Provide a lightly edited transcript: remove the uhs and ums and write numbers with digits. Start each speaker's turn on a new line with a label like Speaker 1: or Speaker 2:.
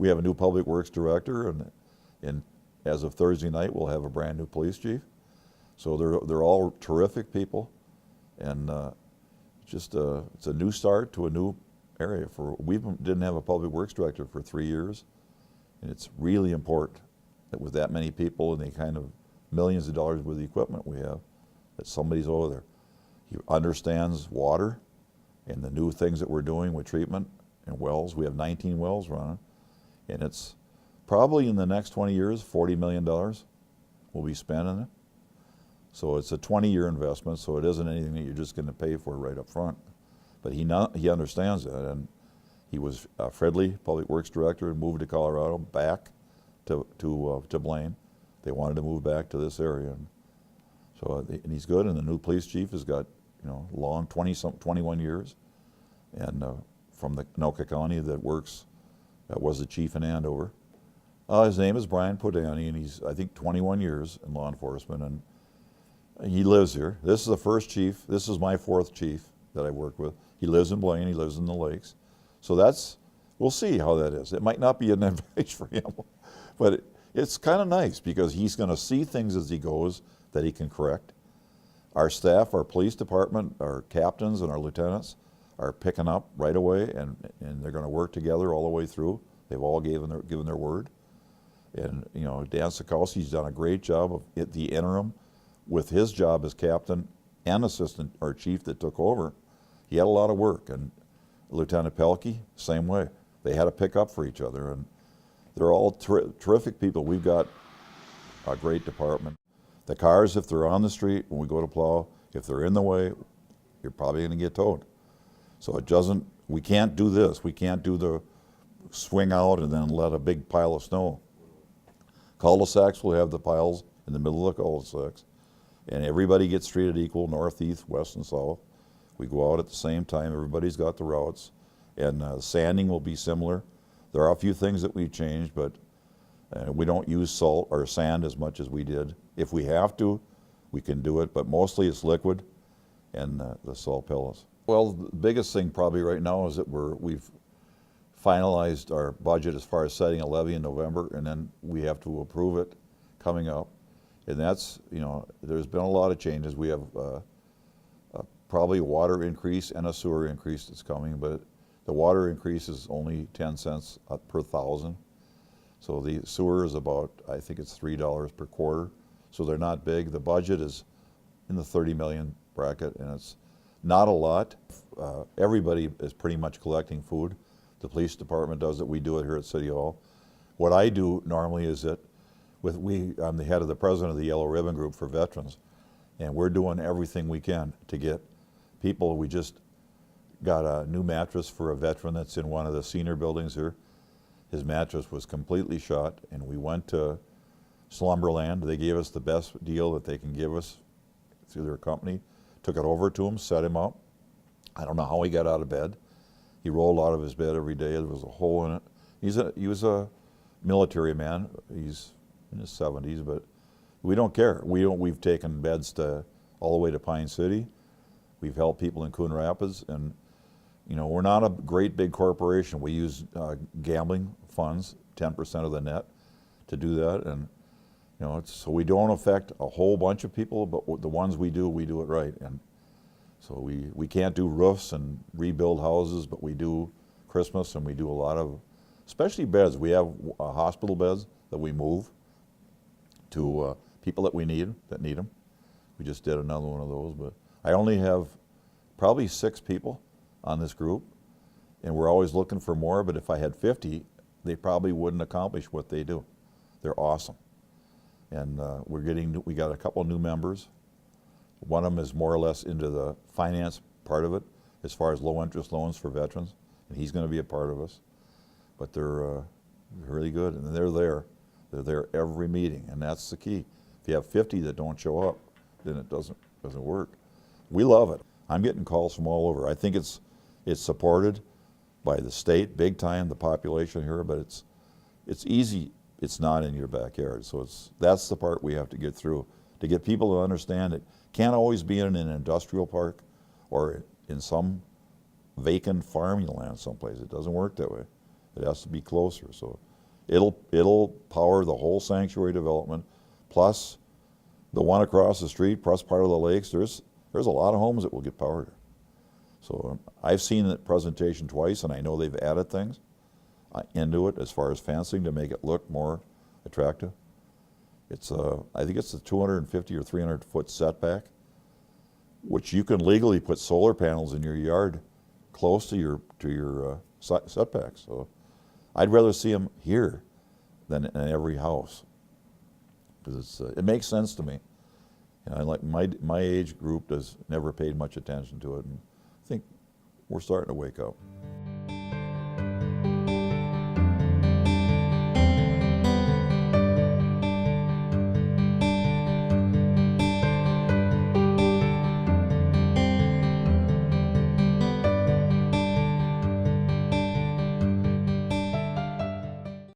Speaker 1: We have a new public works director, and as of Thursday night, we'll have a brand new police chief. So they're all terrific people, and it's a new start to a new area. We didn't have a public works director for 3 years, and it's really important that with that many people and the kind of millions of dollars worth of equipment we have, that somebody's over there. He understands water and the new things that we're doing with treatment and wells. We have 19 wells running, and it's probably in the next 20 years, $40 million will be spent on it. So it's a 20-year investment, so it isn't anything that you're just going to pay for right up front. But he understands that, and he was a Fredley Public Works Director and moved to Colorado back to Blaine. They wanted to move back to this area, and so and he's good. And the new police chief has got long 21 years, and from the Anoka County that was the chief in Andover. His name is Brian Podani, and he's I think 21 years in law enforcement, and he lives here. This is the first chief. This is my fourth chief that I work with. He lives in Blaine. He lives in the lakes. So we'll see how that is. It might not be an advantage for him, but it's kind of nice because he's going to see things as he goes that he can correct. Our staff, our police department, our captains and our lieutenants are picking up right away, and they're going to work together all the way through. They've all given their word. And Dan Sikowski's done a great job of the interim with his job as captain and assistant or chief that took over. He had a lot of work, and Lieutenant Pelkey, same way. They had to pick up for each other, and they're all terrific people. We've got a great department. The cars, if they're on the street when we go to plow, if they're in the way, you're probably going to get towed. So we can't do this. We can't do the swing out and then let a big pile of snow. Cul-de-sacs will have the piles in the middle of the cul-de-sacs, and everybody gets treated equal, north, east, west, and south. We go out at the same time. Everybody's got the routes, and sanding will be similar. There are a few things that we've changed, but we don't use salt or sand as much as we did. If we have to, we can do it, but mostly it's liquid and the salt pellets. Well, the biggest thing probably right now is that we've finalized our budget as far as setting a levy in November, and then we have to approve it coming up. And that's, there's been a lot of changes. We have probably a water increase and a sewer increase that's coming, but the water increase is only 10 cents per 1,000. So the sewer is about, I think it's $3 per quarter. So they're not big. The budget is in the 30 million bracket, and it's not a lot. Everybody is pretty much collecting food. The police department does it. We do it here at City Hall. What I do normally is that I'm the head of the president of the Yellow Ribbon Group for veterans, and we're doing everything we can to get people. We just got a new mattress for a veteran that's in one of the senior buildings here. His mattress was completely shot, and we went to Slumberland. They gave us the best deal that they can give us through their company. Took it over to him, set him up. I don't know how he got out of bed. He rolled out of his bed every day. There was a hole in it. He was a military man. He's in his 70s, but we don't care. We've taken beds all the way to Pine City. We've helped people in Coon Rapids, and we're not a great big corporation. We use gambling funds, 10% of the net, to do that, and so we don't affect a whole bunch of people, but the ones we do it right. And so we can't do roofs and rebuild houses, but we do Christmas, and we do a lot of, especially beds. We have hospital beds that we move to people that need them. We just did another one of those, but I only have probably 6 people on this group, and we're always looking for more, but if I had 50, they probably wouldn't accomplish what they do. They're awesome. And we got a couple new members. One of them is more or less into the finance part of it, as far as low interest loans for veterans, and he's going to be a part of us. But they're really good, and they're there. They're there every meeting, and that's the key. If you have 50 that don't show up, then it doesn't work. We love it. I'm getting calls from all over. I think it's supported by the state big time, the population here, but it's easy. It's not in your backyard. So that's the part we have to get through, to get people to understand it can't always be in an industrial park or in some vacant farming land someplace. It doesn't work that way. It has to be closer. So It'll power the whole sanctuary development, plus the one across the street, plus part of the lakes. There's a lot of homes that will get powered. So I've seen the presentation twice, and I know they've added things into it as far as fencing to make it look more attractive. It's I think it's a 250 or 300 foot setback, which you can legally put solar panels in your yard close to your setbacks. So I'd rather see them here than in every house, because it makes sense to me. And I like my age group never paid much attention to it, and I think we're starting to wake up.